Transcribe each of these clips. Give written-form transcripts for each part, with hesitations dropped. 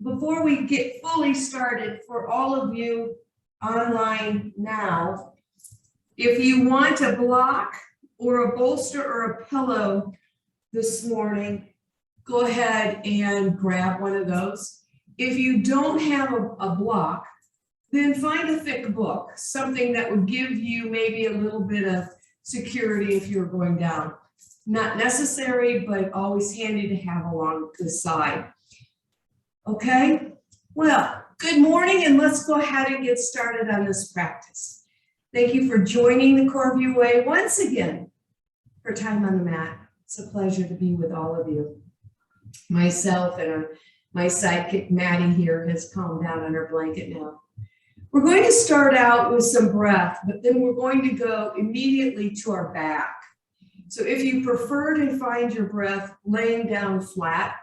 before we get fully started, for all of you online now, if you want a block or a bolster or a pillow this morning, go ahead and grab one of those. If you don't have a block, then find a thick book, something that would give you maybe a little bit of security if you're going down. Not necessary, but always handy to have along the side. Okay, well, good morning, and let's go ahead and get started on this practice. Thank you for joining the Coreview Way once again for Time on the Mat. It's a pleasure to be with all of you. Myself and my sidekick Maddie here has calmed down on her blanket now. We're going to start out with some breath, but then we're going to go immediately to our back. So if you prefer to find your breath laying down flat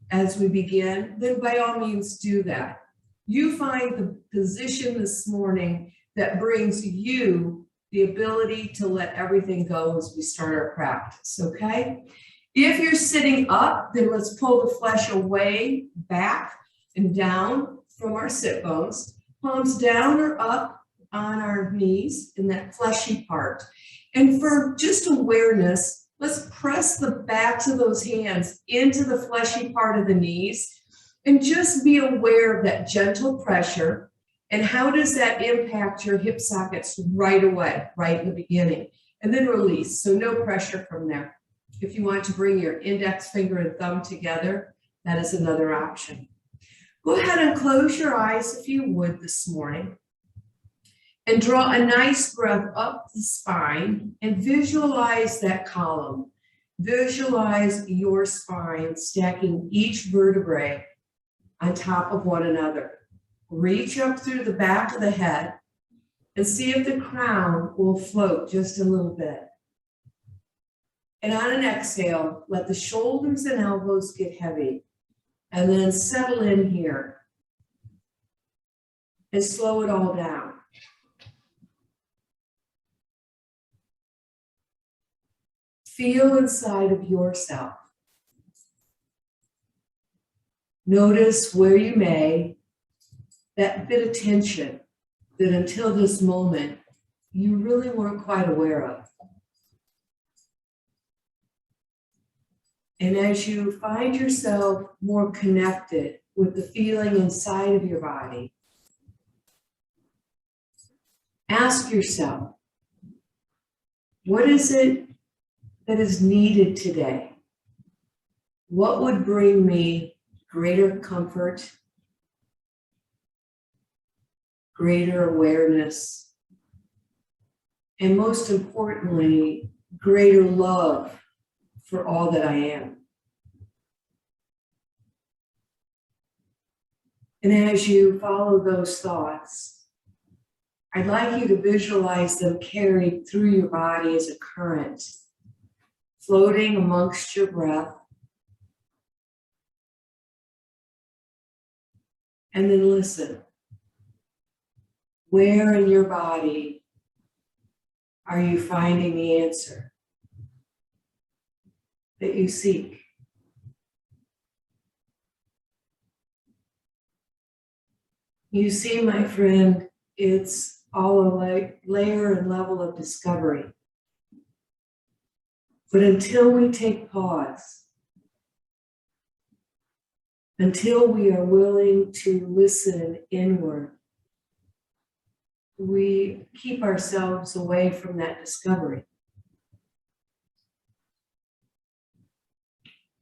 as we begin, then by all means do that. You find the position this morning that brings you the ability to let everything go as we start our practice, okay? If you're sitting up, then let's pull the flesh away, back and down from our sit bones. Palms down or up on our knees in that fleshy part. And for just awareness, let's press the backs of those hands into the fleshy part of the knees and just be aware of that gentle pressure and how does that impact your hip sockets right away, right in the beginning, and then release, so no pressure from there. If you want to bring your index finger and thumb together, that is another option. Go ahead and close your eyes if you would this morning and draw a nice breath up the spine and visualize that column. Visualize your spine stacking each vertebrae on top of one another. Reach up through the back of the head and see if the crown will float just a little bit. And on an exhale, let the shoulders and elbows get heavy. And then settle in here and slow it all down. Feel inside of yourself. Notice where you may, that bit of tension that until this moment, you really weren't quite aware of. And as you find yourself more connected with the feeling inside of your body, ask yourself, what is it that is needed today? What would bring me greater comfort, greater awareness, and most importantly, greater love for all that I am? And as you follow those thoughts, I'd like you to visualize them carried through your body as a current, floating amongst your breath. And then listen. Where in your body are you finding the answer that you seek? You see, my friend, it's all a layer and level of discovery. But until we take pause, until we are willing to listen inward, we keep ourselves away from that discovery.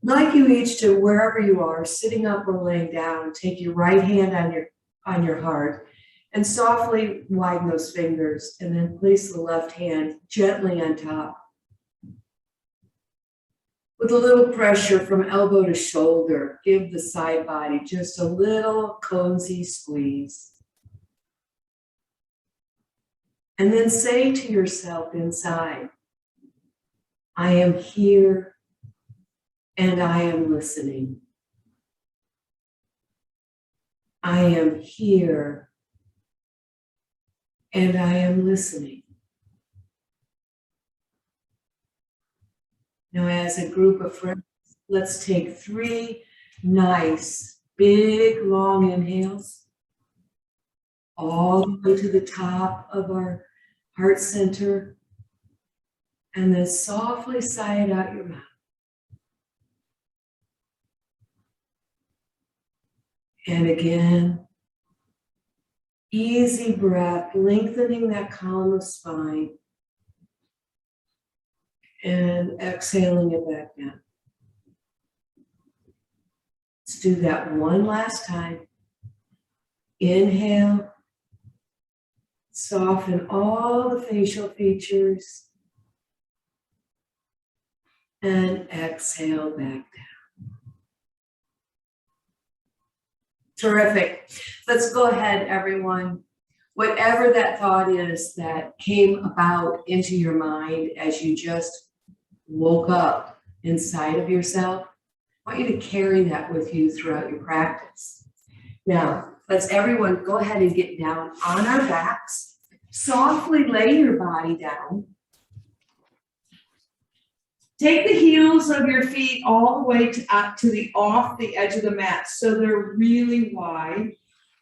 I'd like you each to, wherever you are, sitting up or laying down, take your right hand on your heart and softly widen those fingers, and then place the left hand gently on top. With a little pressure from elbow to shoulder, give the side body just a little cozy squeeze. And then say to yourself inside, I am here and I am listening. I am here and I am listening. Now, as a group of friends, let's take 3 nice, big, long inhales all the way to the top of our heart center, and then softly sigh it out your mouth. And again, easy breath, lengthening that column of spine, and exhaling it back down. Let's do that one last time. Inhale, soften all the facial features, and exhale back down. Terrific. Let's go ahead, everyone. Whatever that thought is that came about into your mind as you just woke up inside of yourself, I want you to carry that with you throughout your practice. Now, let's everyone go ahead and get down on our backs. Softly lay your body down. Take the heels of your feet all the way to off the edge of the mat so they're really wide.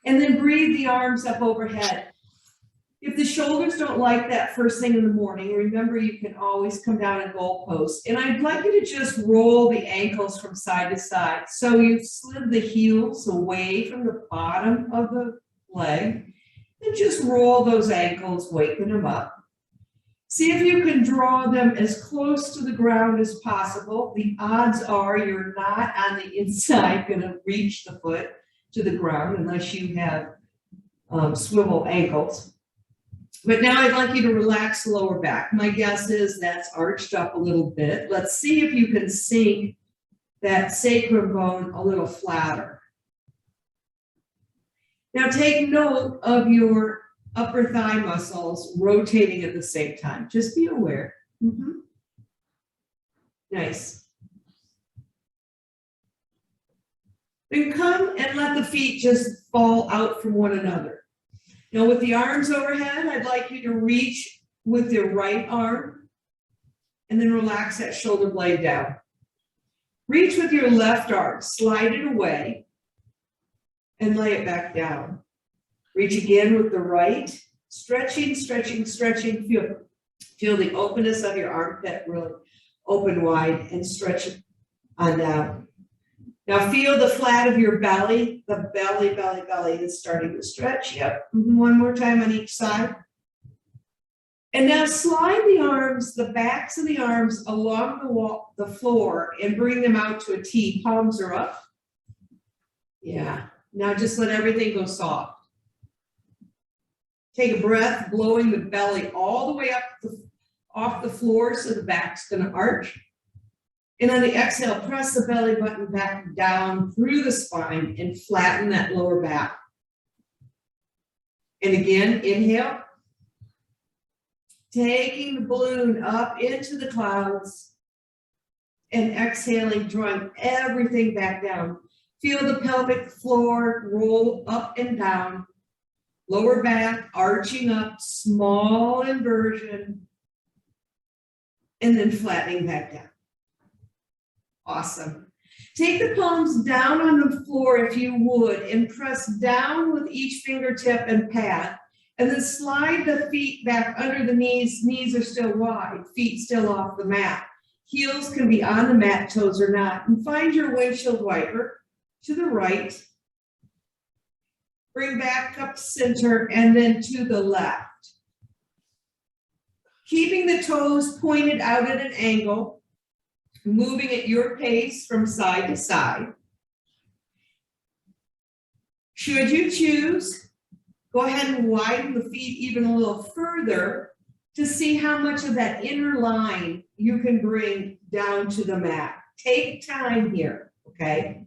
And then breathe the arms up overhead. If the shoulders don't like that first thing in the morning, remember you can always come down a goalpost. And I'd like you to just roll the ankles from side to side. So you've slid the heels away from the bottom of the leg. And just roll those ankles, waken them up. See if you can draw them as close to the ground as possible. The odds are you're not on the inside going to reach the foot to the ground unless you have swivel ankles. But now I'd like you to relax the lower back. My guess is that's arched up a little bit. Let's see if you can sink that sacrum bone a little flatter. Now take note of your upper thigh muscles rotating at the same time. Just be aware. Nice. Then come and let the feet just fall out from one another. Now with the arms overhead, I'd like you to reach with your right arm and then relax that shoulder blade down. Reach with your left arm, slide it away and lay it back down. Reach again with the right, stretching, stretching, stretching. Feel the openness of your armpit really open wide and stretch it on down. Now feel the flat of your belly, the belly is starting to stretch. Yep, one more time on each side. And now slide the arms, the backs of the arms along the wall, the floor and bring them out to a T. Palms are up. Yeah, now just let everything go soft. Take a breath, blowing the belly all the way up off the floor so the back's going to arch. And on the exhale, press the belly button back down through the spine and flatten that lower back. And again, inhale. Taking the balloon up into the clouds and exhaling, drawing everything back down. Feel the pelvic floor roll up and down. Lower back arching up, small inversion, and then flattening back down. Awesome. Take the palms down on the floor if you would and press down with each fingertip and pat, and then slide the feet back under the knees. Knees are still wide, feet still off the mat. Heels can be on the mat, toes are not. And find your windshield wiper to the right. Bring back up center and then to the left. Keeping the toes pointed out at an angle, moving at your pace from side to side. Should you choose, go ahead and widen the feet even a little further to see how much of that inner line you can bring down to the mat. Take time here, okay?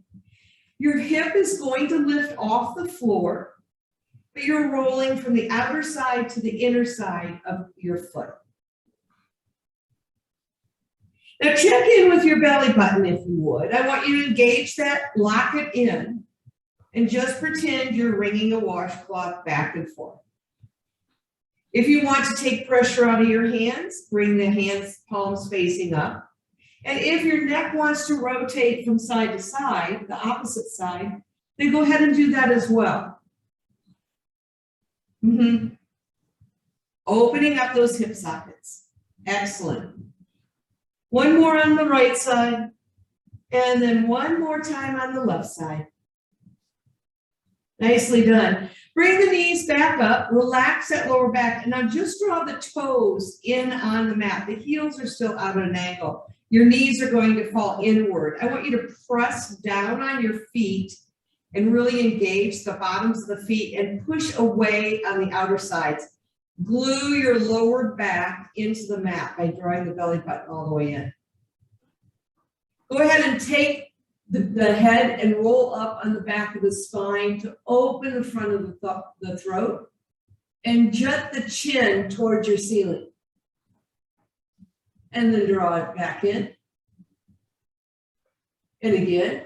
Your hip is going to lift off the floor, but you're rolling from the outer side to the inner side of your foot. Now check in with your belly button if you would. I want you to engage that, lock it in, and just pretend you're wringing a washcloth back and forth. If you want to take pressure out of your hands, bring the hands, palms facing up. And if your neck wants to rotate from side to side, the opposite side, then go ahead and do that as well. Opening up those hip sockets. Excellent. One more on the right side, and then one more time on the left side. Nicely done. Bring the knees back up, relax that lower back, and now just draw the toes in on the mat. The heels are still out at an angle. Your knees are going to fall inward. I want you to press down on your feet and really engage the bottoms of the feet and push away on the outer sides. Glue your lower back into the mat by drawing the belly button all the way in. Go ahead and take the head and roll up on the back of the spine to open the front of the throat and jut the chin towards your ceiling. And then draw it back in. And again.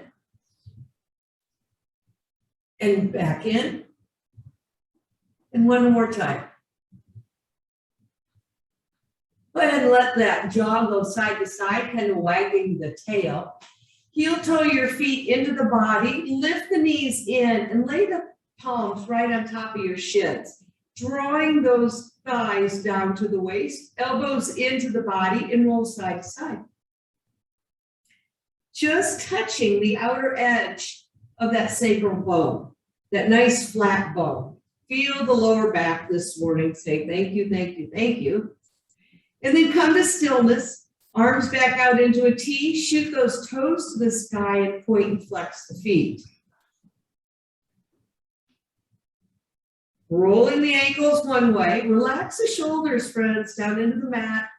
And back in. And one more time. Go ahead and let that jaw go side to side, kind of wagging the tail. Heel toe your feet into the body, lift the knees in, and lay the palms right on top of your shins, drawing those thighs down to the waist, elbows into the body, and roll side to side. Just touching the outer edge of that sacral bone, that nice flat bone. Feel the lower back this morning. Say thank you, thank you, thank you. And then come to stillness. Arms back out into a T, shoot those toes to the sky and point and flex the feet. Rolling the ankles one way, relax the shoulders, friends, down into the mat.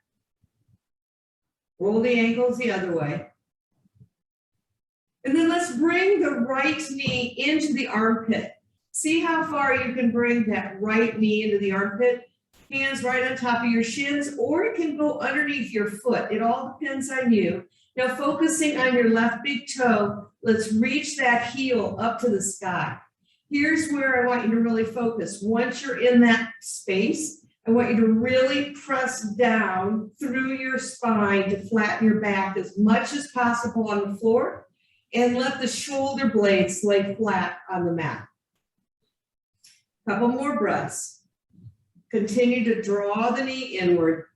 Roll the ankles the other way. And then let's bring the right knee into the armpit. See how far you can bring that right knee into the armpit. Hands right on top of your shins, or it can go underneath your foot. It all depends on you. Now focusing on your left big toe, let's reach that heel up to the sky. Here's where I want you to really focus. Once you're in that space, I want you to really press down through your spine to flatten your back as much as possible on the floor and let the shoulder blades lay flat on the mat. Couple more breaths. Continue to draw the knee inward.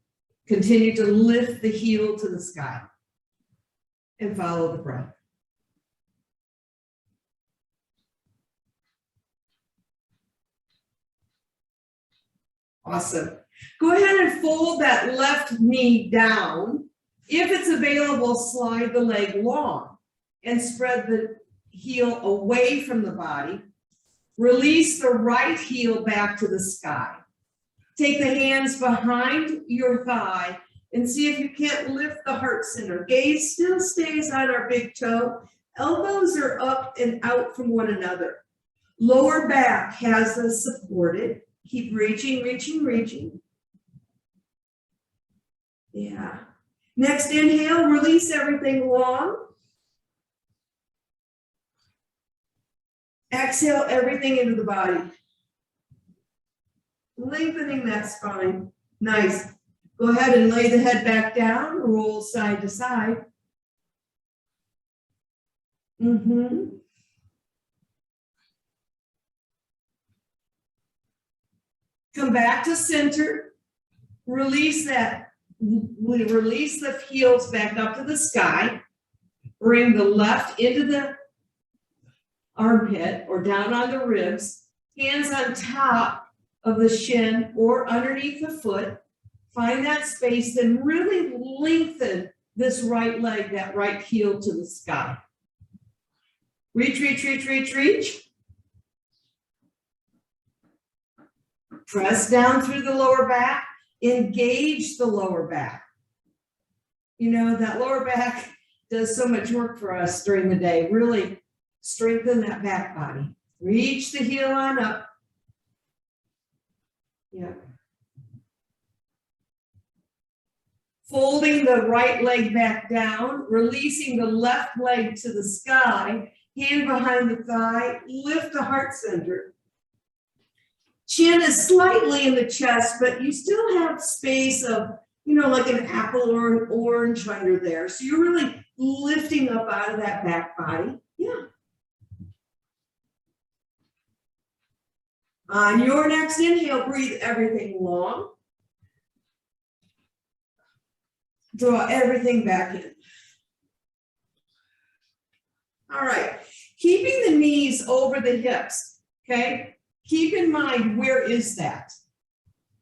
Continue to lift the heel to the sky. And follow the breath. Awesome. Go ahead and fold that left knee down. If it's available, slide the leg long and spread the heel away from the body. Release the right heel back to the sky. Take the hands behind your thigh and see if you can't lift the heart center. Gaze still stays on our big toe. Elbows are up and out from one another. Lower back has us supported. Keep reaching, reaching, reaching. Yeah. Next inhale, release everything long. Exhale everything into the body. Lengthening that spine. Nice. Go ahead and lay the head back down, roll side to side. Come back to center. Release that. We release the heels back up to the sky. Bring the left into the armpit or down on the ribs. Hands on top of the shin or underneath the foot. Find that space, then really lengthen this right leg, that right heel to the sky. Reach, reach, reach, reach, reach. Press down through the lower back. Engage the lower back. You know, that lower back does so much work for us during the day. Really strengthen that back body. Reach the heel on up. Yeah. Folding the right leg back down, releasing the left leg to the sky, hand behind the thigh, lift the heart center. Chin is slightly in the chest, but you still have space of, you know, like an apple or an orange under there. So you're really lifting up out of that back body. Yeah. On your next inhale, breathe everything long. Draw everything back in. All right, keeping the knees over the hips, okay? Keep in mind, where is that?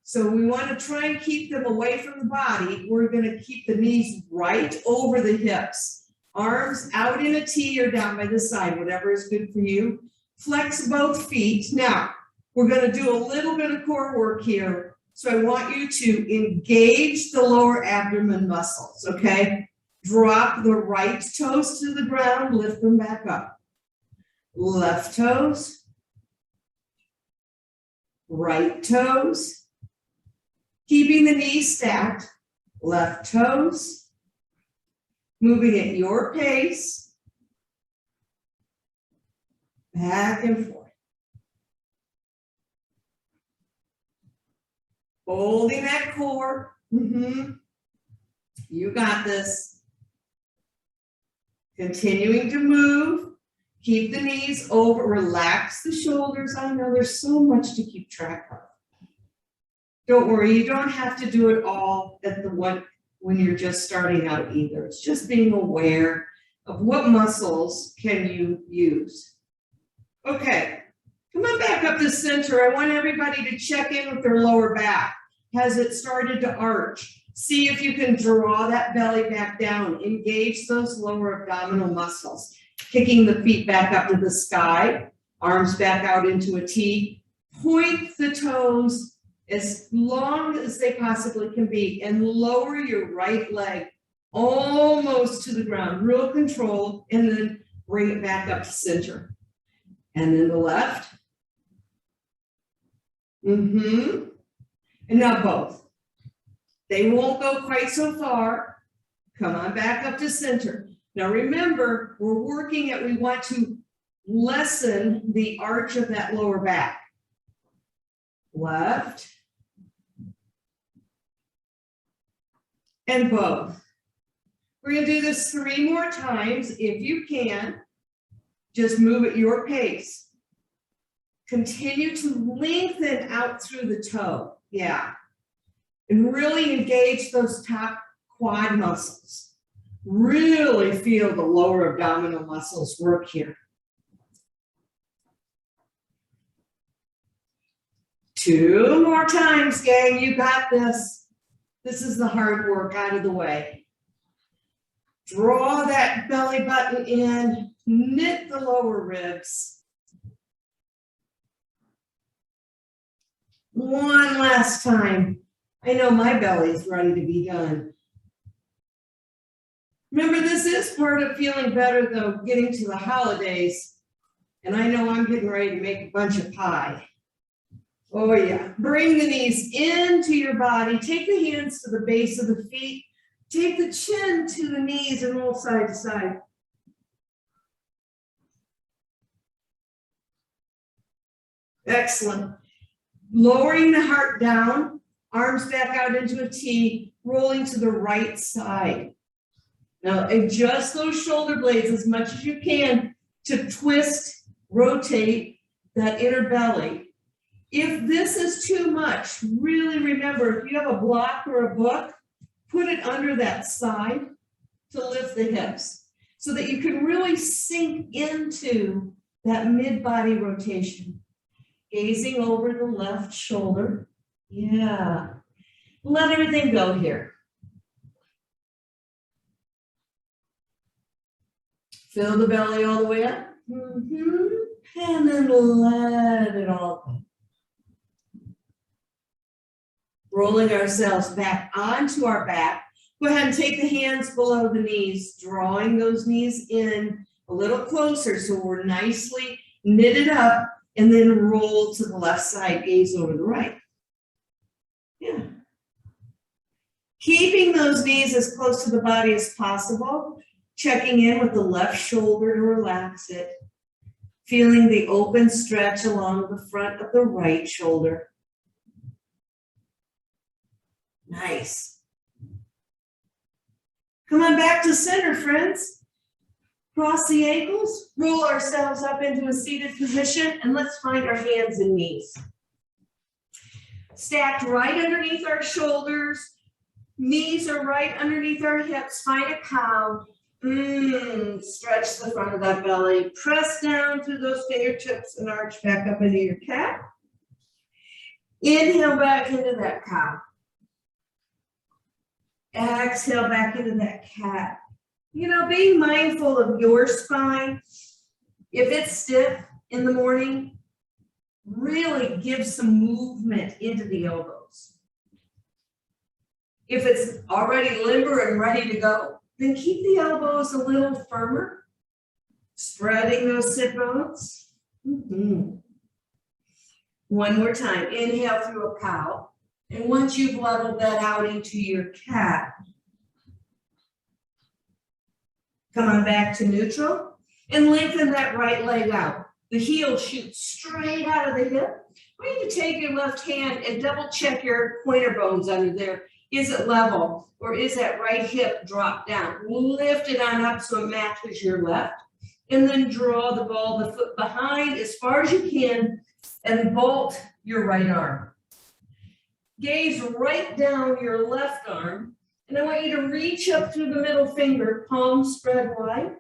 So we want to try and keep them away from the body. We're going to keep the knees right over the hips. Arms out in a T or down by the side, whatever is good for you. Flex both feet. Now, we're going to do a little bit of core work here. So I want you to engage the lower abdomen muscles, okay? Drop the right toes to the ground, lift them back up. Left toes, right toes, keeping the knees stacked, left toes, moving at your pace, back and forth. Holding that core. You got this. Continuing to move. Keep the knees over. Relax the shoulders. I know there's so much to keep track of. Don't worry, you don't have to do it all at the one when you're just starting out either. It's just being aware of what muscles can you use. Okay, come on back up to center. I want everybody to check in with their lower back. Has it started to arch? See if you can draw that belly back down. Engage those lower abdominal muscles. Kicking the feet back up to the sky. Arms back out into a T. Point the toes as long as they possibly can be and lower your right leg almost to the ground. Real control, and then bring it back up to center. And then the left. And now both. They won't go quite so far. Come on back up to center. Now remember, we're working at, we want to lessen the arch of that lower back. Left. And both. We're going to do this 3 more times if you can. Just move at your pace. Continue to lengthen out through the toe. Yeah. And really engage those top quad muscles. Really feel the lower abdominal muscles work here. 2 more times, gang. You got this. This is the hard work out of the way. Draw that belly button in. Knit the lower ribs. 1 last time. I know my belly is ready to be done. Remember, this is part of feeling better, though, getting to the holidays. And I know I'm getting ready to make a bunch of pie. Oh, yeah. Bring the knees into your body. Take the hands to the base of the feet. Take the chin to the knees and roll side to side. Excellent. Lowering the heart down, arms back out into a T, rolling to the right side. Now adjust those shoulder blades as much as you can to twist, rotate that inner belly. If this is too much, really remember, if you have a block or a book, put it under that side to lift the hips so that you can really sink into that mid-body rotation. Gazing over the left shoulder. Yeah. Let everything go here. Fill the belly all the way up. And then let it all go. Rolling ourselves back onto our back. Go ahead and take the hands below the knees, drawing those knees in a little closer so we're nicely knitted up, and then roll to the left side, gaze over the right. Yeah. Keeping those knees as close to the body as possible, checking in with the left shoulder to relax it, feeling the open stretch along the front of the right shoulder. Nice. Come on back to center, friends. Cross the ankles, roll ourselves up into a seated position, and let's find our hands and knees. Stacked right underneath our shoulders. Knees are right underneath our hips. Find a cow. Stretch the front of that belly. Press down through those fingertips and arch back up into your cat. Inhale back into that cow. Exhale back into that cat. You know, being mindful of your spine. If it's stiff in the morning, really give some movement into the elbows. If it's already limber and ready to go, then keep the elbows a little firmer, spreading those sit bones. One more time, inhale through a cow. And once you've leveled that out into your cat, come on back to neutral and lengthen that right leg out. The heel shoots straight out of the hip. I want you to take your left hand and double check your pointer bones under there. Is it level or is that right hip dropped down? Lift it on up so it matches your left. And then draw the ball of the foot behind as far as you can and bolt your right arm. Gaze right down your left arm. And I want you to reach up through the middle finger, palms spread wide.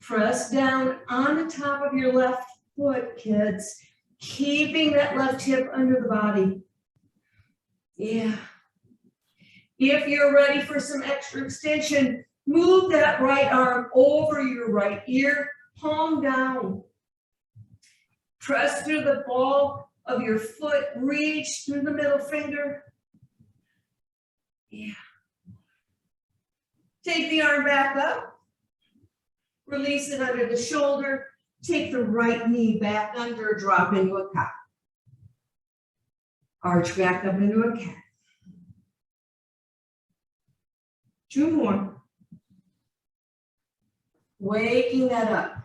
Press down on the top of your left foot, kids. Keeping that left hip under the body. Yeah. If you're ready for some extra extension, move that right arm over your right ear, palm down. Press through the ball of your foot, reach through the middle finger. Yeah. Take the arm back up. Release it under the shoulder. Take the right knee back under, drop into a cow. Arch back up into a cat. 2 more. Waking that up.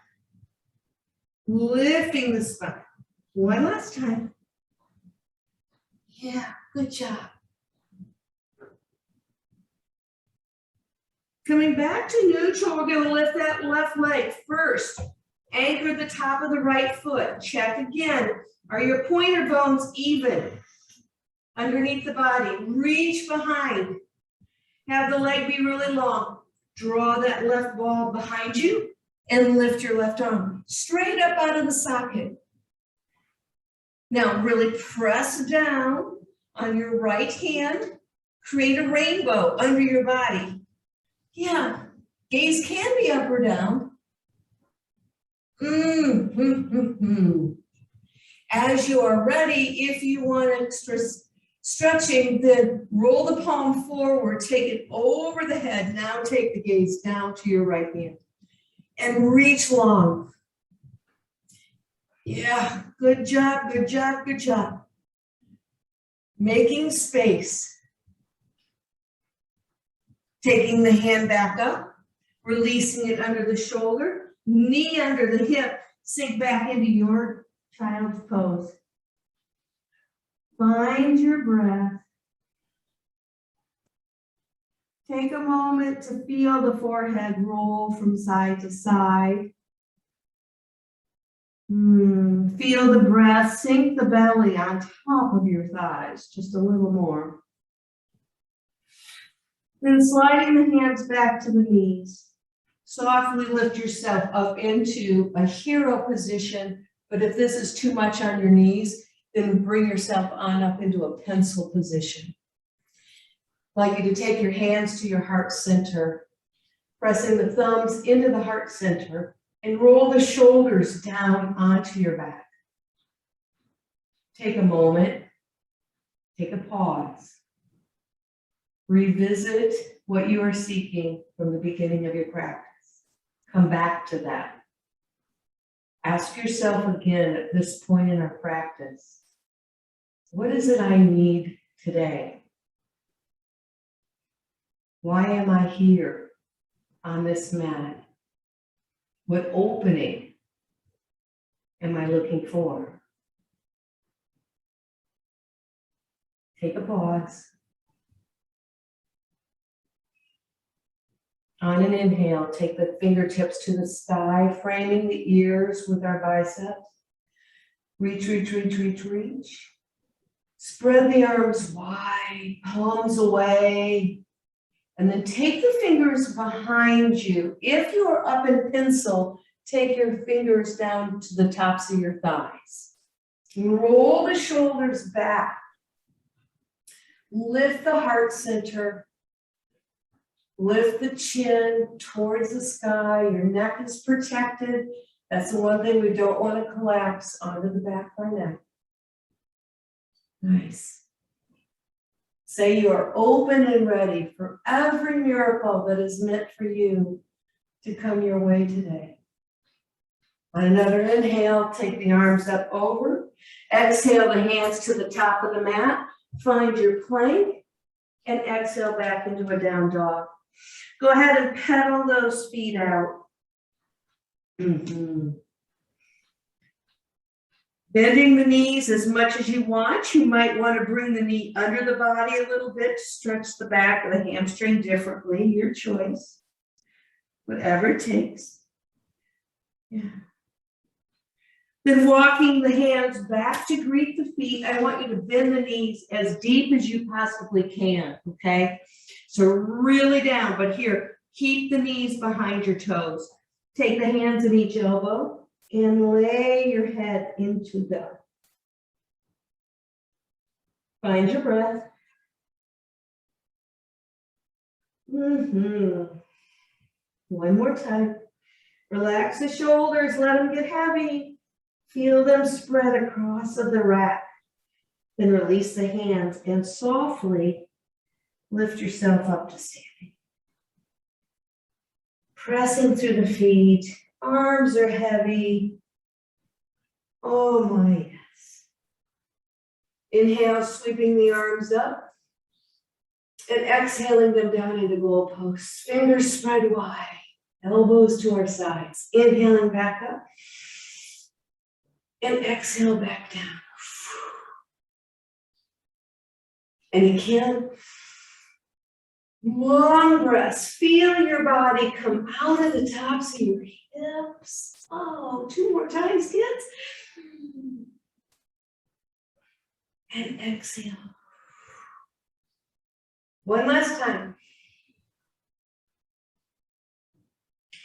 Lifting the spine. 1 last time. Yeah, good job. Coming back to neutral, we're going to lift that left leg first. Anchor the top of the right foot. Check again. Are your pointer bones even underneath the body? Reach behind. Have the leg be really long. Draw that left ball behind you and lift your left arm straight up out of the socket. Now really press down on your right hand. Create a rainbow under your body. Yeah, gaze can be up or down. As you are ready, if you want extra stretching, then roll the palm forward, take it over the head. Now take the gaze down to your right hand and reach long. Yeah, good job, good job, good job. Making space. Taking the hand back up, releasing it under the shoulder, knee under the hip, sink back into your child's pose. Find your breath. Take a moment to feel the forehead roll from side to side. Feel the breath sink the belly on top of your thighs, just a little more. Then sliding the hands back to the knees. Softly lift yourself up into a hero position, but if this is too much on your knees, then bring yourself on up into a pencil position. I'd like you to take your hands to your heart center, pressing the thumbs into the heart center, and roll the shoulders down onto your back. Take a moment, take a pause. Revisit what you are seeking from the beginning of your practice. Come back to that. Ask yourself again at this point in our practice, what is it I need today? Why am I here on this mat? What opening am I looking for? Take a pause. On an inhale, take the fingertips to the sky, framing the ears with our biceps. Reach, reach, reach, reach, reach. Spread the arms wide, palms away. And then take the fingers behind you. If you're up in pencil, take your fingers down to the tops of your thighs. Roll the shoulders back. Lift the heart center. Lift the chin towards the sky. Your neck is protected. That's the one thing we don't want to collapse onto the back of our neck. Nice. Say you are open and ready for every miracle that is meant for you to come your way today. On another inhale, take the arms up over. Exhale the hands to the top of the mat. Find your plank and exhale back into a down dog. Go ahead and pedal those feet out. Bending the knees as much as you want. You might want to bring the knee under the body a little bit to stretch the back of the hamstring differently. Your choice. Whatever it takes. Yeah. Then walking the hands back to greet the feet. I want you to bend the knees as deep as you possibly can, okay? So really down, but here, keep the knees behind your toes. Take the hands at each elbow. And lay your head into them. Find your breath. One more time. Relax the shoulders, let them get heavy. Feel them spread across of the rack. Then release the hands and softly lift yourself up to standing. Pressing through the feet. Arms are heavy. Oh my, yes. Inhale, sweeping the arms up. And exhaling them down into goalposts. Fingers spread wide. Elbows to our sides. Inhaling back up. And exhale back down. And again, long breaths. Feel your body come out of the tops of your hips. Oh, 2 more times, kids. And exhale. One last time.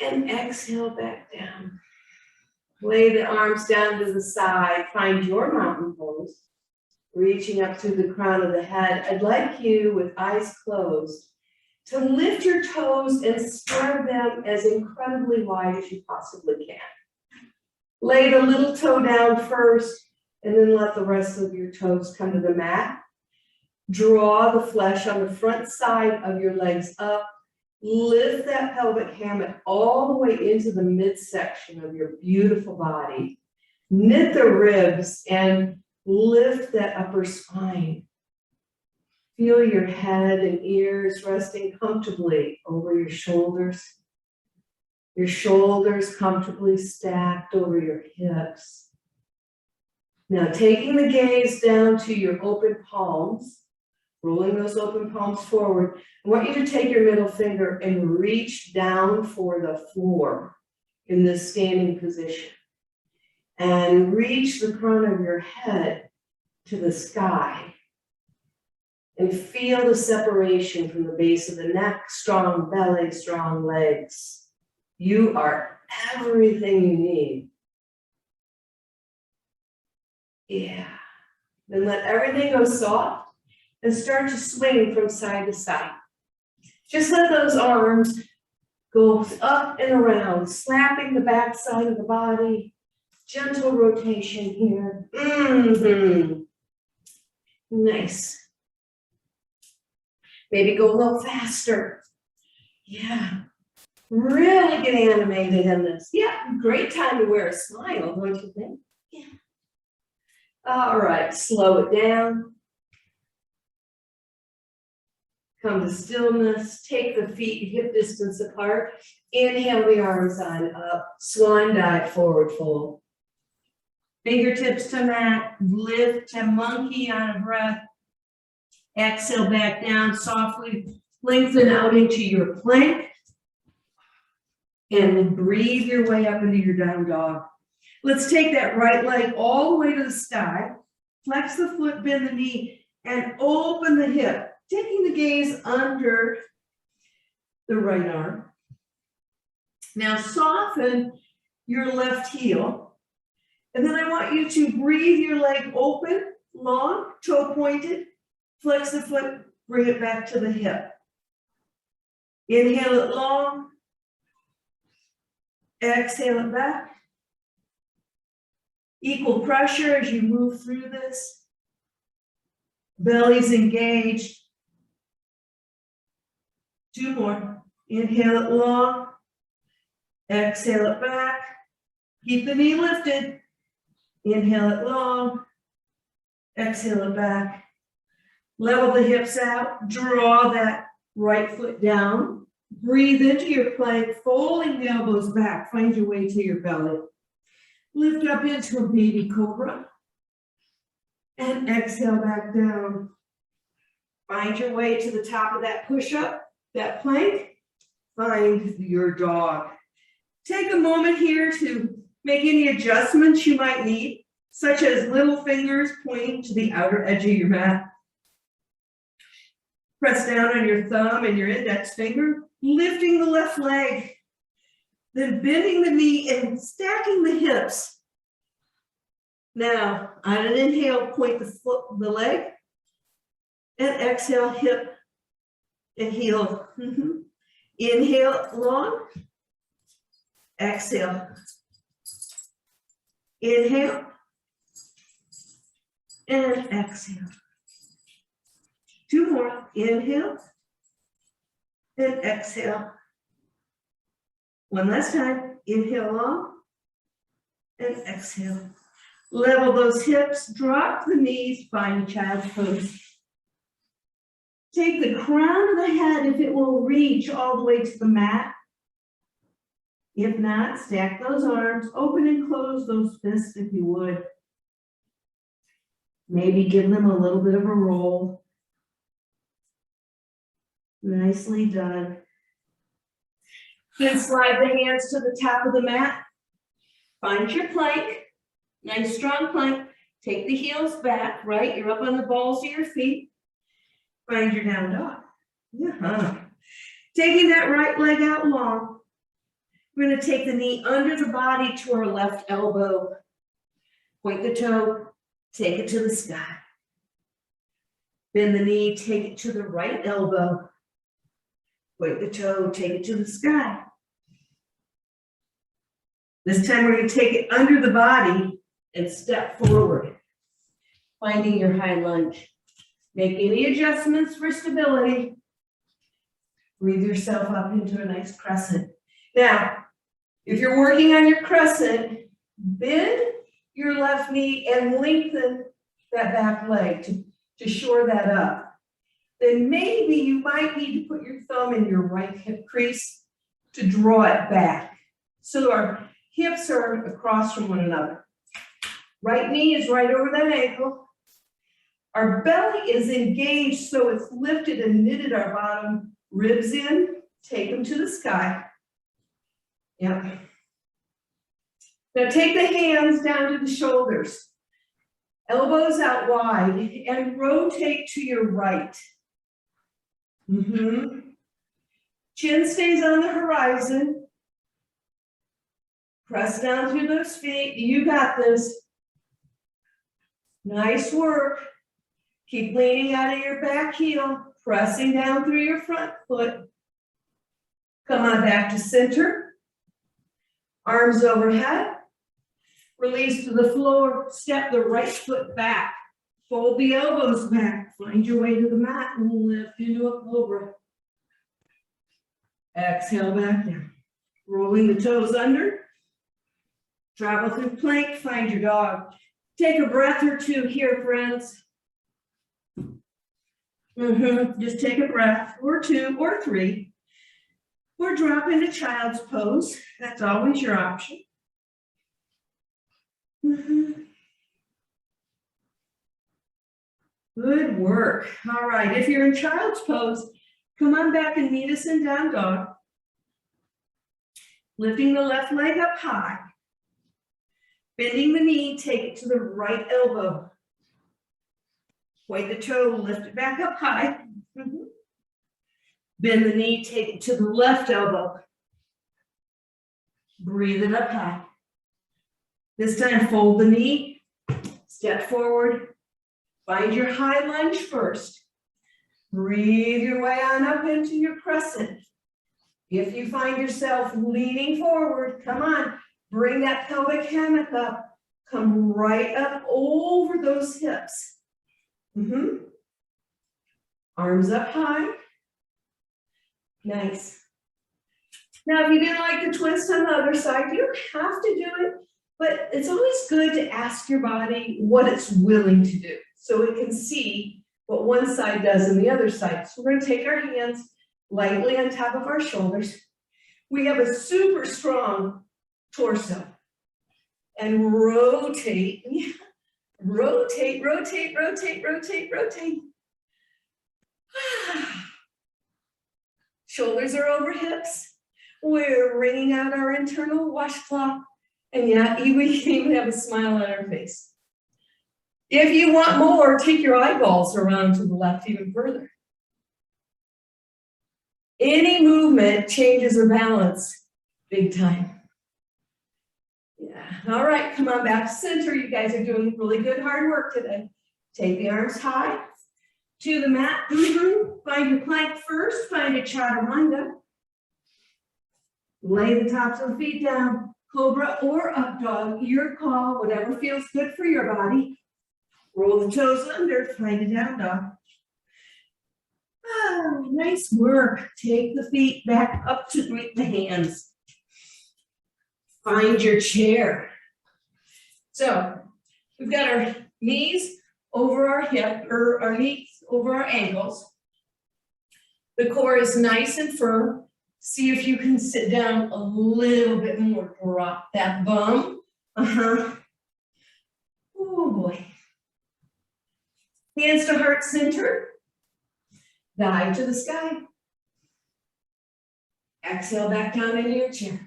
And exhale back down. Lay the arms down to the side. Find your mountain pose. Reaching up through the crown of the head. I'd like you, with eyes closed, to lift your toes and spread them as incredibly wide as you possibly can. Lay the little toe down first, and then let the rest of your toes come to the mat. Draw the flesh on the front side of your legs up. Lift that pelvic hammock all the way into the midsection of your beautiful body. Knit the ribs and lift that upper spine. Feel your head and ears resting comfortably over your shoulders. Your shoulders comfortably stacked over your hips. Now taking the gaze down to your open palms, rolling those open palms forward, I want you to take your middle finger and reach down for the floor in this standing position. And reach the crown of your head to the sky. And feel the separation from the base of the neck, strong belly, strong legs. You are everything you need. Yeah. Then let everything go soft and start to swing from side to side. Just let those arms go up and around, slapping the back side of the body. Gentle rotation here. Nice. Maybe go a little faster. Yeah. Really get animated in this. Yeah, great time to wear a smile, don't you think? Yeah. All right, slow it down. Come to stillness. Take the feet hip distance apart. Inhale the arms on up. Swan dive, forward fold. Fingertips to mat. Lift to monkey on a breath. Exhale back down, softly lengthen out into your plank. And breathe your way up into your down dog. Let's take that right leg all the way to the sky. Flex the foot, bend the knee, and open the hip, taking the gaze under the right arm. Now soften your left heel. And then I want you to breathe your leg open, long, toe pointed, flex the foot, bring it back to the hip. Inhale it long, exhale it back. Equal pressure as you move through this. Belly's engaged. 2 more. Inhale it long, exhale it back. Keep the knee lifted. Inhale it long, exhale it back. Level the hips out, draw that right foot down. Breathe into your plank, folding the elbows back. Find your way to your belly. Lift up into a baby cobra. And exhale back down. Find your way to the top of that push-up, that plank. Find your dog. Take a moment here to make any adjustments you might need, such as little fingers pointing to the outer edge of your mat. Press down on your thumb and your index finger, lifting the left leg, then bending the knee and stacking the hips. Now, on an inhale, point the leg, and exhale, hip and heel. Inhale, long, exhale. Inhale, and exhale. 2 more, inhale, and exhale. One last time, inhale long, and exhale. Level those hips, drop the knees, find child's pose. Take the crown of the head if it will reach all the way to the mat. If not, stack those arms, open and close those fists if you would. Maybe give them a little bit of a roll. Nicely done. Then slide the hands to the top of the mat. Find your plank. Nice strong plank. Take the heels back, right? You're up on the balls of your feet. Find your down dog. Taking that right leg out long. We're going to take the knee under the body to our left elbow. Point the toe, take it to the sky. Bend the knee, take it to the right elbow. Point the toe, take it to the sky. This time we're going to take it under the body and step forward, finding your high lunge. Make any adjustments for stability. Breathe yourself up into a nice crescent. Now, if you're working on your crescent, bend your left knee and lengthen that back leg to shore that up. Then maybe you might need to put your thumb in your right hip crease to draw it back. So our hips are across from one another. Right knee is right over that ankle. Our belly is engaged, so it's lifted and knitted our bottom ribs in. Take them to the sky. Yep. Now take the hands down to the shoulders. Elbows out wide and rotate to your right. Chin stays on the horizon. Press down through those feet. You got this. Nice work. Keep leaning out of your back heel, pressing down through your front foot. Come on back to center. Arms overhead. Release to the floor. Step the right foot back. Fold the elbows back. Find your way to the mat and lift into a cobra. Exhale back down. Rolling the toes under. Travel through plank. Find your dog. Take a breath or two here, friends. Just take a breath or 2 or 3. Or drop into child's pose. That's always your option. Good work. All right, if you're in child's pose, come on back and meet us in down dog. Lifting the left leg up high. Bending the knee, take it to the right elbow. Point the toe, lift it back up high. Bend the knee, take it to the left elbow. Breathe it up high. This time, fold the knee, step forward. Find your high lunge first. Breathe your way on up into your crescent. If you find yourself leaning forward, come on, bring that pelvic hammock up. Come right up over those hips. Arms up high. Nice. Now, if you didn't like the twist on the other side, you don't have to do it, but it's always good to ask your body what it's willing to do so it can see what one side does and the other side. So we're going to take our hands lightly on top of our shoulders. We have a super strong torso. And rotate, rotate, rotate, rotate, rotate, rotate. Shoulders are over hips. We're wringing out our internal washcloth. And yeah, we can even have a smile on our face. If you want more, take your eyeballs around to the left even further. Any movement changes our balance big time. Yeah, all right, come on back to center. You guys are doing really good hard work today. Take the arms high to the mat. Find your plank first, find a chaturanga. Lay the tops of the feet down, cobra or up dog, your call, whatever feels good for your body. Roll the toes under, find a down dog. Oh, nice work. Take the feet back up to greet the hands. Find your chair. So we've got our knees over our hip, or our knees over our ankles. The core is nice and firm. See if you can sit down a little bit more. Drop that bum. Oh boy. Hands to heart center. Dive to the sky. Exhale back down into your chair.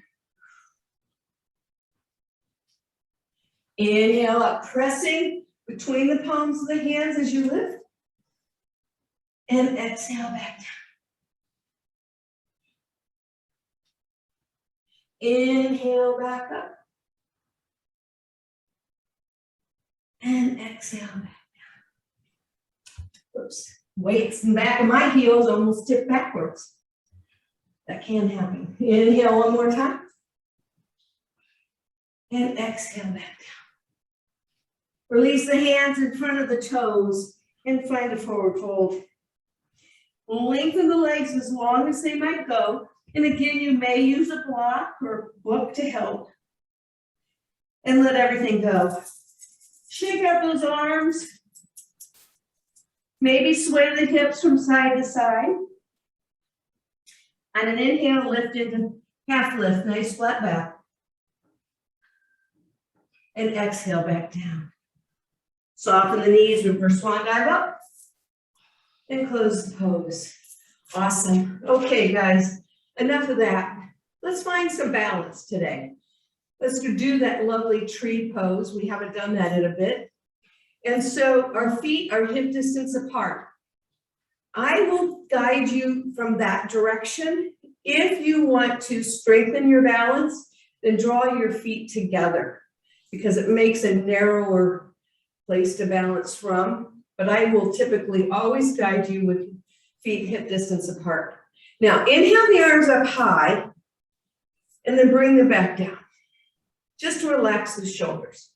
Inhale up, pressing between the palms of the hands as you lift. And exhale back down. Inhale back up. And exhale back down. Oops. Weights in the back of my heels almost tip backwards. That can happen. Inhale one more time. And exhale back down. Release the hands in front of the toes and find a forward fold. Lengthen the legs as long as they might go. And again, you may use a block or book to help. And let everything go. Shake out those arms. Maybe sway the hips from side to side. On an inhale, lift into half lift, nice flat back. And exhale back down. Soften the knees, reverse swan dive up. And close the pose. Awesome. Okay, guys, enough of that. Let's find some balance today. Let's do that lovely tree pose. We haven't done that in a bit. And so our feet are hip distance apart. I will guide you from that direction. If you want to strengthen your balance, then draw your feet together because it makes a narrower place to balance from. But I will typically always guide you with feet hip distance apart. Now, inhale the arms up high and then bring them back down. Just to relax the shoulders.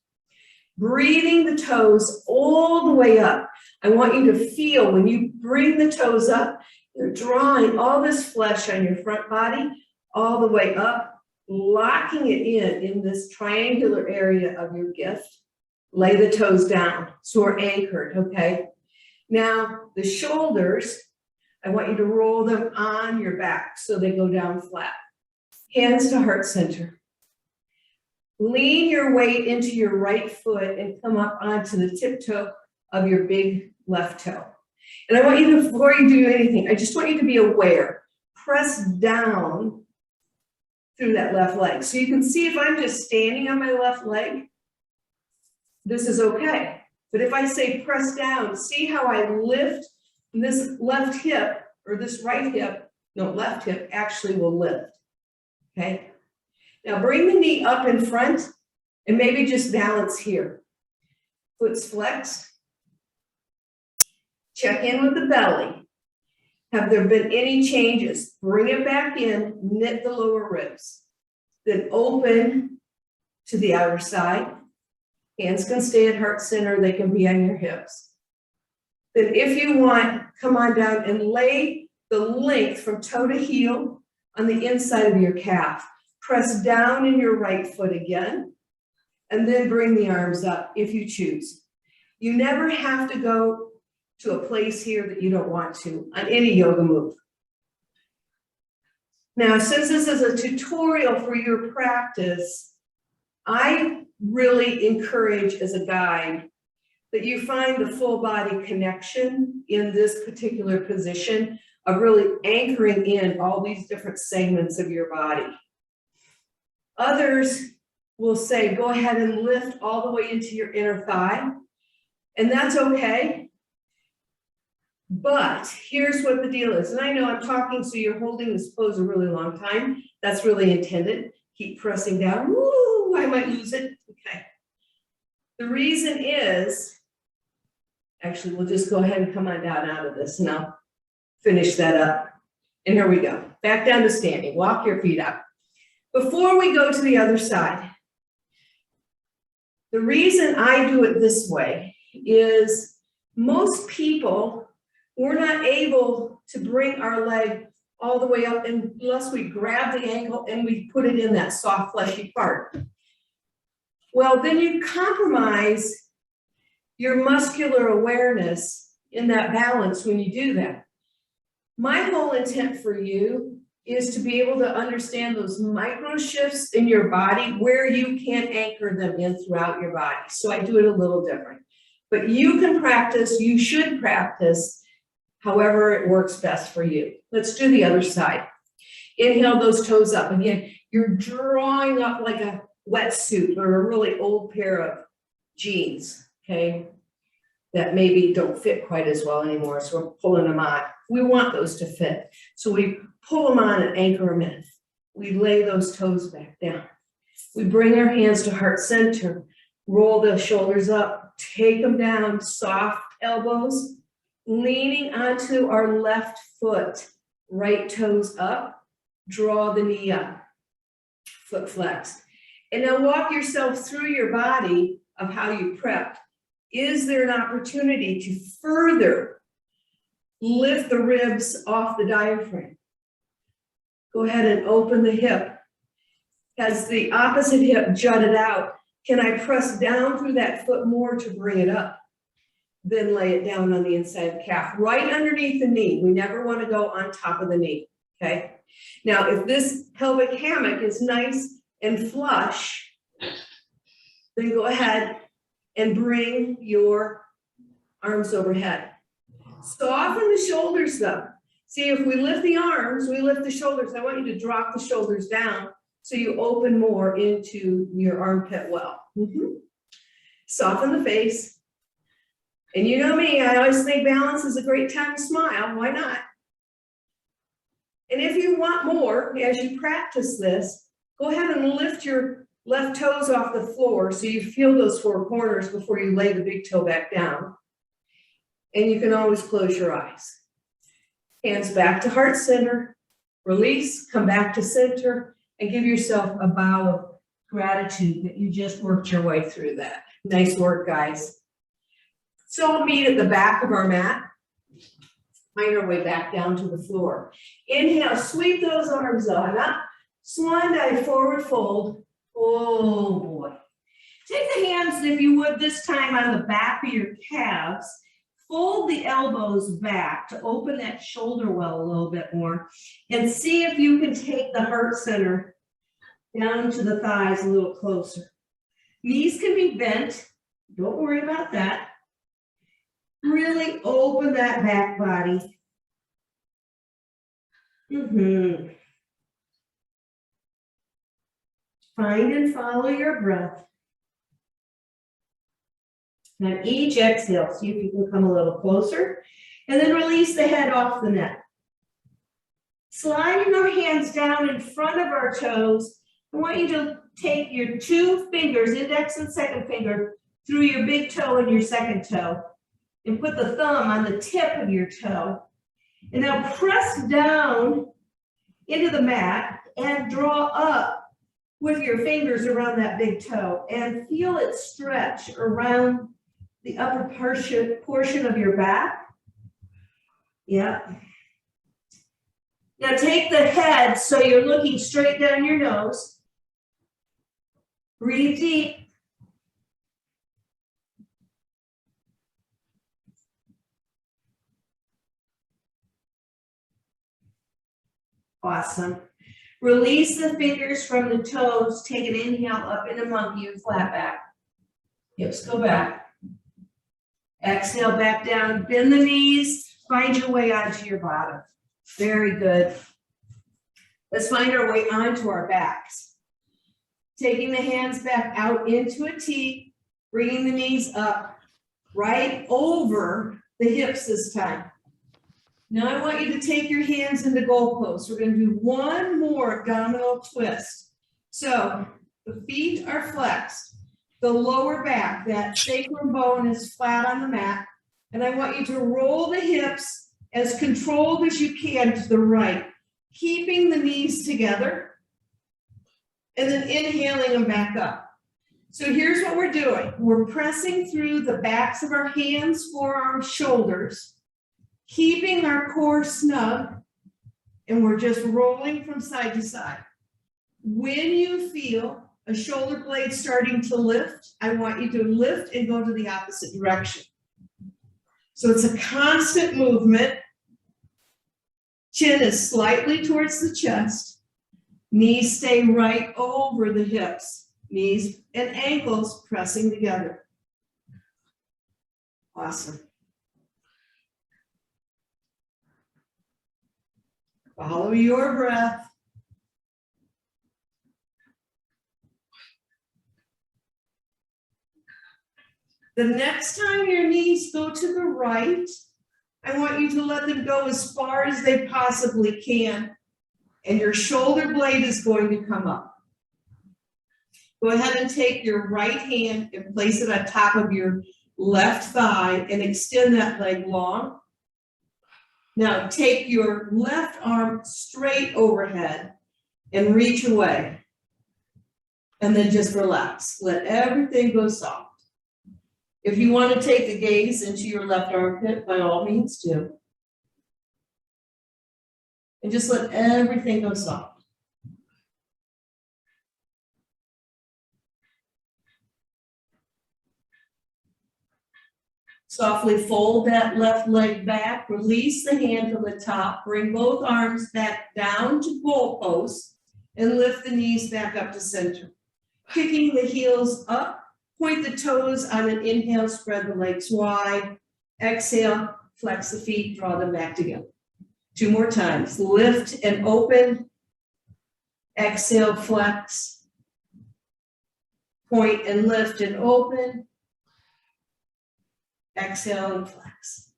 Breathing the toes all the way up. I want you to feel when you bring the toes up, you're drawing all this flesh on your front body all the way up, locking it in this triangular area of your gift. Lay the toes down so we're anchored, okay? Now, the shoulders, I want you to roll them on your back so they go down flat. Hands to heart center. Lean your weight into your right foot and come up onto the tiptoe of your big left toe. And I want you to, before you do anything, I just want you to be aware. Press down through that left leg. So you can see if I'm just standing on my left leg, this is okay. But if I say press down, see how I lift this left hip or this right hip, no, left hip actually will lift, okay? Now bring the knee up in front and maybe just balance here. Foot's flexed. Check in with the belly. Have there been any changes? Bring it back in, knit the lower ribs. Then open to the outer side. Hands can stay at heart center, they can be on your hips. Then if you want, come on down and lay the length from toe to heel on the inside of your calf. Press down in your right foot again, and then bring the arms up if you choose. You never have to go to a place here that you don't want to on any yoga move. Now, since this is a tutorial for your practice, I really encourage as a guide that you find the full body connection in this particular position of really anchoring in all these different segments of your body. Others will say, go ahead and lift all the way into your inner thigh, and that's okay. But here's what the deal is, and I know I'm talking so you're holding this pose a really long time. That's really intended. Keep pressing down. Woo, I might lose it. Okay. The reason is, actually, we'll just go ahead and come on down out of this and I'll finish that up. And here we go. Back down to standing. Walk your feet up. Before we go to the other side, the reason I do it this way is most people, we're not able to bring our leg all the way up unless we grab the ankle and we put it in that soft, fleshy part. Well, then you compromise your muscular awareness in that balance when you do that. My whole intent for you is to be able to understand those micro shifts in your body where you can anchor them in throughout your body. So I do it a little different. But you can practice, you should practice however it works best for you. Let's do the other side. Inhale those toes up. Again, you're drawing up like a wetsuit or a really old pair of jeans, okay, that maybe don't fit quite as well anymore, so we're pulling them on. We want those to fit. So we pull them on and anchor them in. We lay those toes back down. We bring our hands to heart center, roll the shoulders up, take them down, soft elbows, leaning onto our left foot, right toes up, draw the knee up, foot flexed. And now walk yourself through your body of how you prepped. Is there an opportunity to further lift the ribs off the diaphragm? Go ahead and open the hip. Has the opposite hip jutted out? Can I press down through that foot more to bring it up? Then lay it down on the inside of the calf, right underneath the knee. We never want to go on top of the knee, okay? Now, if this pelvic hammock is nice and flush, then go ahead and bring your arms overhead. Soften the shoulders though. See, if we lift the arms, we lift the shoulders. I want you to drop the shoulders down so you open more into your armpit well. Soften the face. And you know me, I always think balance is a great time to smile. Why not? And if you want more, as you practice this, go ahead and lift your left toes off the floor so you feel those four corners before you lay the big toe back down. And you can always close your eyes. Hands back to heart center, release, come back to center, and give yourself a bow of gratitude that you just worked your way through that. Nice work, guys. So we'll meet at the back of our mat. Find our way back down to the floor. Inhale, sweep those arms on up. Swan dive, forward fold. Oh boy. Take the hands, if you would, this time on the back of your calves. Fold the elbows back to open that shoulder well a little bit more. And see if you can take the heart center down to the thighs a little closer. Knees can be bent. Don't worry about that. Really open that back body. Find and follow your breath. On each exhale, see if you can come a little closer, and then release the head off the neck. Sliding our hands down in front of our toes, I want you to take your two fingers, index and second finger, through your big toe and your second toe, and put the thumb on the tip of your toe. And now press down into the mat and draw up with your fingers around that big toe and feel it stretch around the upper portion of your back. Yeah. Now take the head so you're looking straight down your nose. Breathe deep. Awesome. Release the fingers from the toes. Take an inhale up into monkey and flat back. Hips go back. Exhale back down. Bend the knees. Find your way onto your bottom. Very good. Let's find our way onto our backs. Taking the hands back out into a T. Bringing the knees up. Right over the hips this time. Now I want you to take your hands into goalposts. We're going to do one more abdominal twist. So the feet are flexed. The lower back, that sacrum bone is flat on the mat. And I want you to roll the hips as controlled as you can to the right, keeping the knees together and then inhaling them back up. So here's what we're doing. We're pressing through the backs of our hands, forearms, shoulders, keeping our core snug, and we're just rolling from side to side. When you feel a shoulder blade starting to lift, I want you to lift and go to the opposite direction. So it's a constant movement. Chin is slightly towards the chest. Knees stay right over the hips. Knees and ankles pressing together. Awesome. Follow your breath. The next time your knees go to the right, I want you to let them go as far as they possibly can, and your shoulder blade is going to come up. Go ahead and take your right hand and place it on top of your left thigh and extend that leg long. Now take your left arm straight overhead and reach away. And then just relax. Let everything go soft. If you want to take the gaze into your left armpit, by all means do. And just let everything go soft. Softly fold that left leg back, release the hand from the top, bring both arms back down to goalposts, and lift the knees back up to center. Kicking the heels up, point the toes on an inhale, spread the legs wide. Exhale, flex the feet, draw them back together. 2 more times. Lift and open. Exhale, flex. Point and lift and open. Exhale and flex.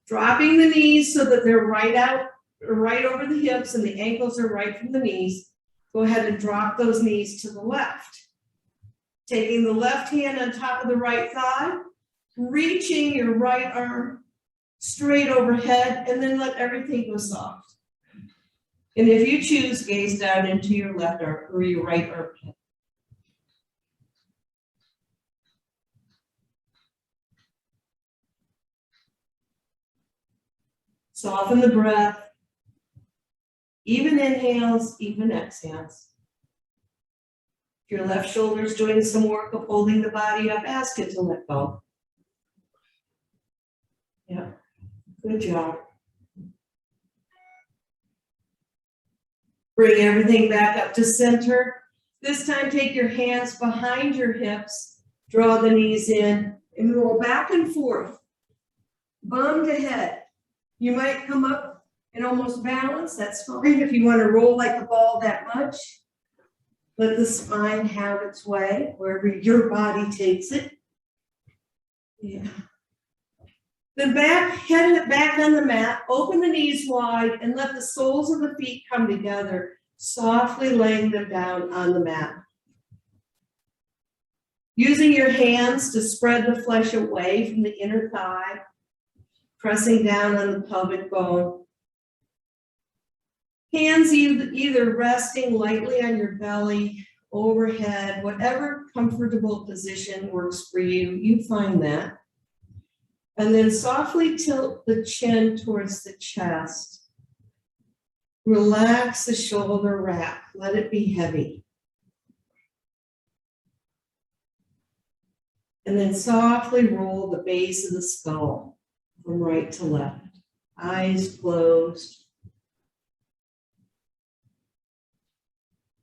Dropping the knees so that they're right over the hips and the ankles are right from the knees. Go ahead and drop those knees to the left. Taking the left hand on top of the right thigh, reaching your right arm straight overhead, and then let everything go soft. And if you choose, gaze down into your left arm or your right armpit. Soften the breath. Even inhales, even exhales. If your left shoulder is doing some work of holding the body up, ask it to let go. Yeah, good job. Bring everything back up to center. This time, take your hands behind your hips, draw the knees in, and roll back and forth. Bum to head. You might come up and almost balance. That's fine. If you want to roll like a ball that much, let the spine have its way wherever your body takes it. Yeah. Then head back on the mat, open the knees wide and let the soles of the feet come together, softly laying them down on the mat. Using your hands to spread the flesh away from the inner thigh, pressing down on the pelvic bone. Hands either resting lightly on your belly, overhead, whatever comfortable position works for you, you find that. And then softly tilt the chin towards the chest. Relax the shoulder wrap, let it be heavy. And then softly roll the base of the skull from right to left. Eyes closed.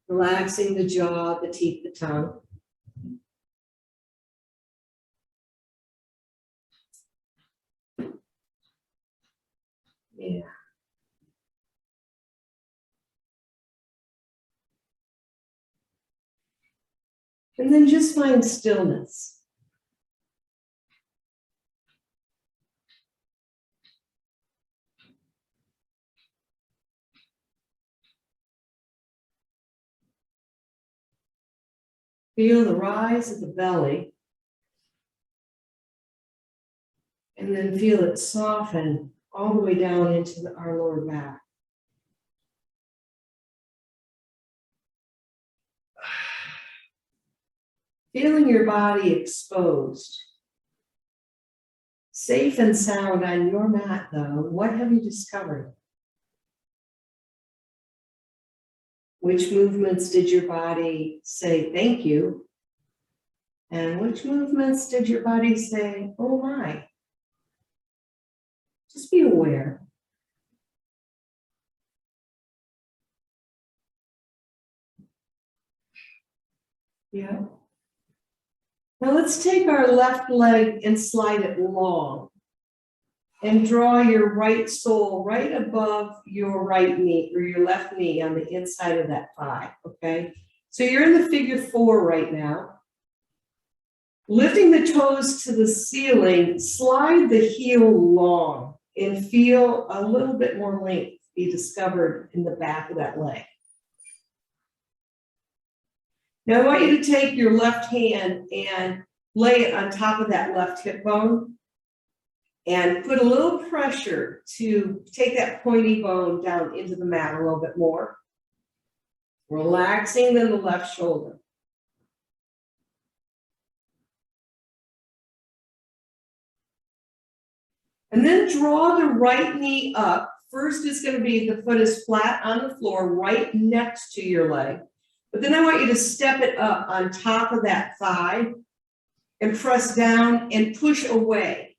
Relaxing the jaw, the teeth, the tongue. Yeah. And then just find stillness. Feel the rise of the belly. And then feel it soften all the way down into our lower back. Feeling your body exposed. Safe and sound on your mat, though. What have you discovered? Which movements did your body say thank you? And which movements did your body say, oh my? Just be aware. Yeah. Now let's take our left leg and slide it long and draw your right sole right above your right knee or your left knee on the inside of that thigh, okay? So you're in the figure 4 right now. Lifting the toes to the ceiling, slide the heel long and feel a little bit more length be discovered in the back of that leg. Now I want you to take your left hand and lay it on top of that left hip bone and put a little pressure to take that pointy bone down into the mat a little bit more. Relaxing then the left shoulder. And then draw the right knee up. First is going to be the foot is flat on the floor right next to your leg. But then I want you to step it up on top of that thigh and press down and push away,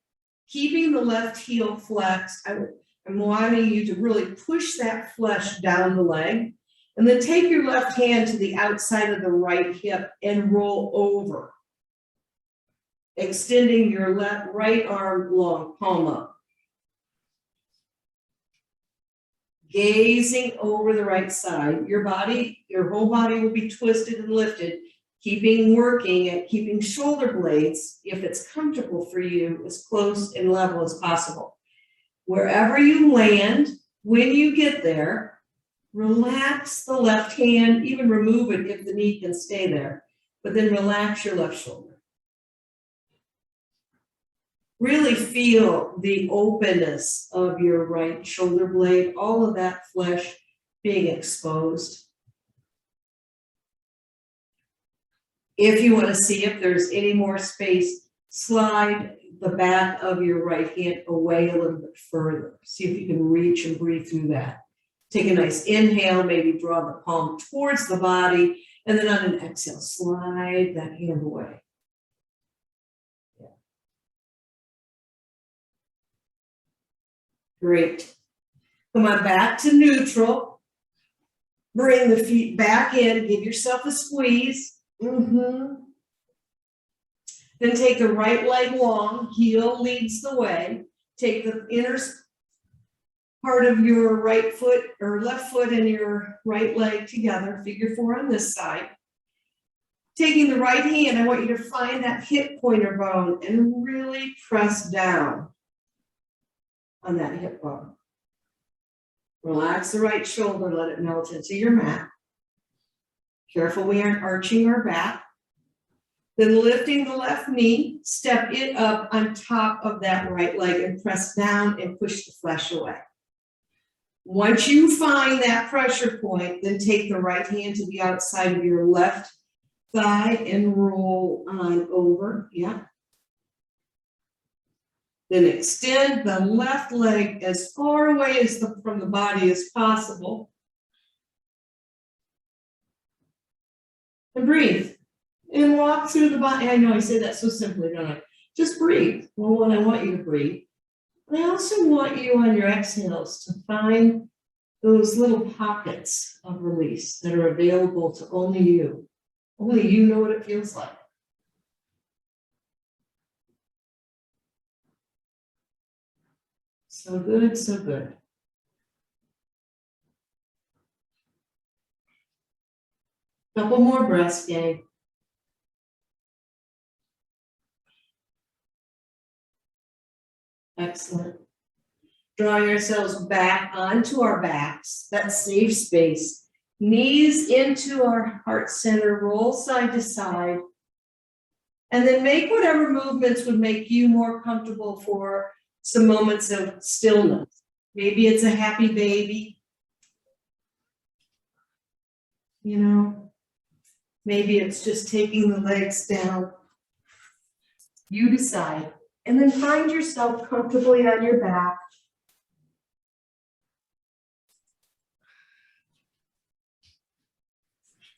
keeping the left heel flexed. I'm wanting you to really push that flesh down the leg, and then take your left hand to the outside of the right hip and roll over, extending your right arm long, palm up. Gazing over the right side, your whole body will be twisted and lifted, working at keeping shoulder blades, if it's comfortable for you, as close and level as possible. Wherever you land, when you get there, relax the left hand, even remove it if the knee can stay there, but then relax your left shoulder. Really feel the openness of your right shoulder blade, all of that flesh being exposed. If you want to see if there's any more space, slide the back of your right hand away a little bit further. See if you can reach and breathe through that. Take a nice inhale, maybe draw the palm towards the body, and then on an exhale, slide that hand away. Great. Come on back to neutral. Bring the feet back in. Give yourself a squeeze. Then take the right leg long. Heel leads the way. Take the inner part of your right foot or left foot and your right leg together. Figure 4 on this side. Taking the right hand, I want you to find that hip pointer bone and really press down on that hip bone. Relax the right shoulder, let it melt into your mat. Careful we aren't arching our back. Then lifting the left knee, step it up on top of that right leg and press down and push the flesh away. Once you find that pressure point, then take the right hand to the outside of your left thigh and roll on over. Yeah. Then extend the left leg as far away as from the body as possible. And breathe. And walk through the body. I know I say that so simply, don't I? Just breathe. Well, what I want you to breathe. I also want you on your exhales to find those little pockets of release that are available to only you. Only you know what it feels like. So good, so good. Couple more breaths, gang. Excellent. Draw yourselves back onto our backs, that safe space. Knees into our heart center, roll side to side. And then make whatever movements would make you more comfortable for some moments of stillness. Maybe it's a happy baby. You know, maybe it's just taking the legs down. You decide. And then find yourself comfortably on your back.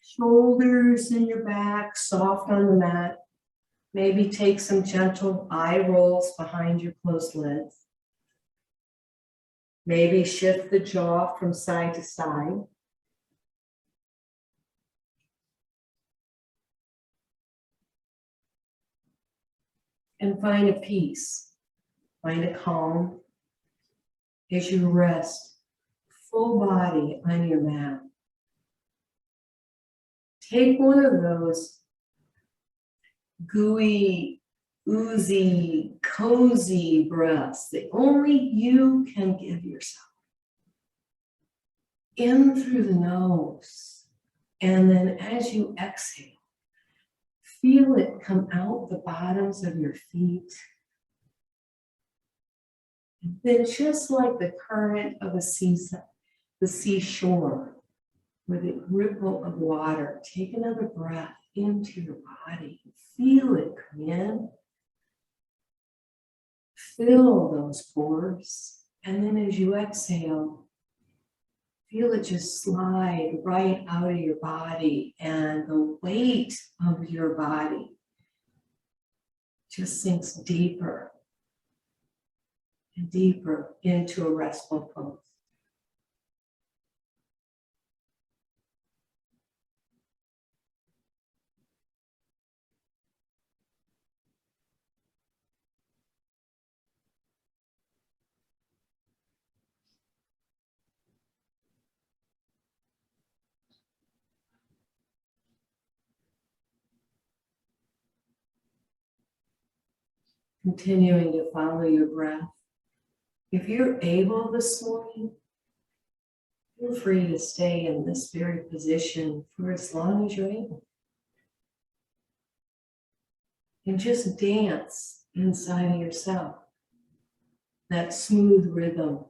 Shoulders in your back, soft on the mat. Maybe take some gentle eye rolls behind your closed lids. Maybe shift the jaw from side to side. And find a peace, find a calm as you rest full body on your mat. Take one of those gooey, oozy, cozy breaths that only you can give yourself. In through the nose, and then as you exhale, feel it come out the bottoms of your feet. And then just like the current of the seashore, with the ripple of water, take another breath into your body. Feel it come in. Fill those pores. And then as you exhale, feel it just slide right out of your body, and the weight of your body just sinks deeper and deeper into a restful pose. Continuing to follow your breath. If you're able this morning, feel free to stay in this very position for as long as you're able. And just dance inside of yourself. That smooth rhythm,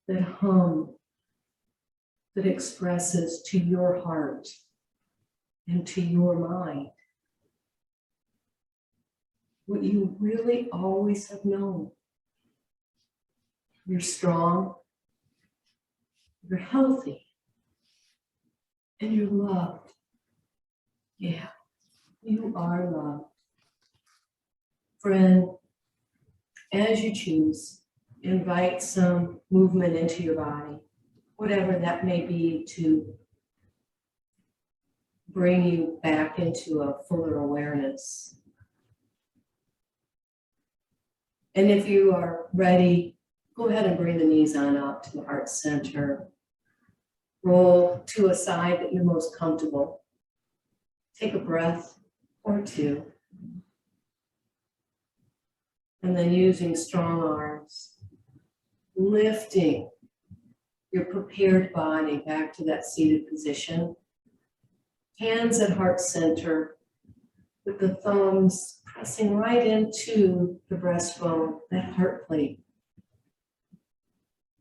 that hum, that expresses to your heart and to your mind what you really always have known. You're strong, you're healthy, and you're loved. Yeah, you are loved. Friend, as you choose, invite some movement into your body, whatever that may be, to bring you back into a fuller awareness. And if you are ready, go ahead and bring the knees on up to the heart center. Roll to a side that you're most comfortable. Take a breath or two. And then using strong arms, lifting your prepared body back to that seated position. Hands at heart center, with the thumbs pressing right into the breastbone, that heart plate.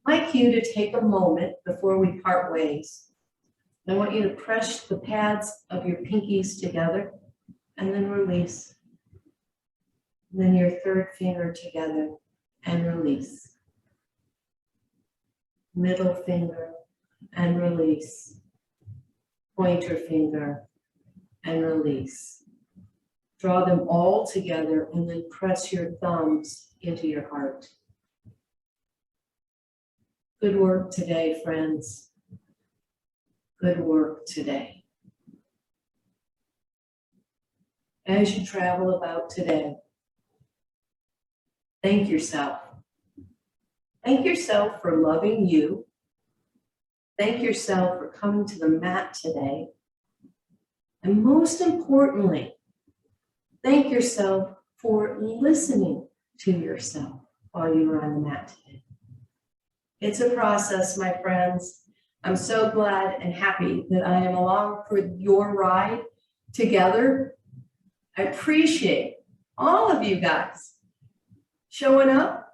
I'd like you to take a moment before we part ways. I want you to press the pads of your pinkies together and then release. Then your third finger together and release. Middle finger and release. Pointer finger and release. Draw them all together and then press your thumbs into your heart. Good work today, friends. Good work today. As you travel about today, thank yourself. Thank yourself for loving you. Thank yourself for coming to the mat today. And most importantly, thank yourself for listening to yourself while you were on the mat today. It's a process, my friends. I'm so glad and happy that I am along for your ride together. I appreciate all of you guys showing up.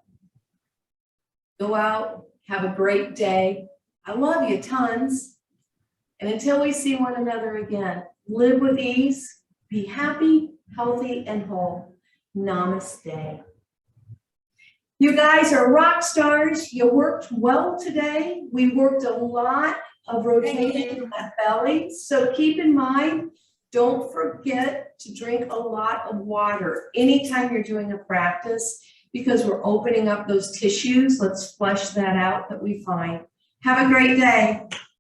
Go out, have a great day. I love you tons. And until we see one another again, live with ease, be happy, healthy, and whole. Namaste. You guys are rock stars. You worked well today. We worked a lot of rotation in the belly. So keep in mind, don't forget to drink a lot of water anytime you're doing a practice, because we're opening up those tissues. Let's flush that out that we find. Have a great day.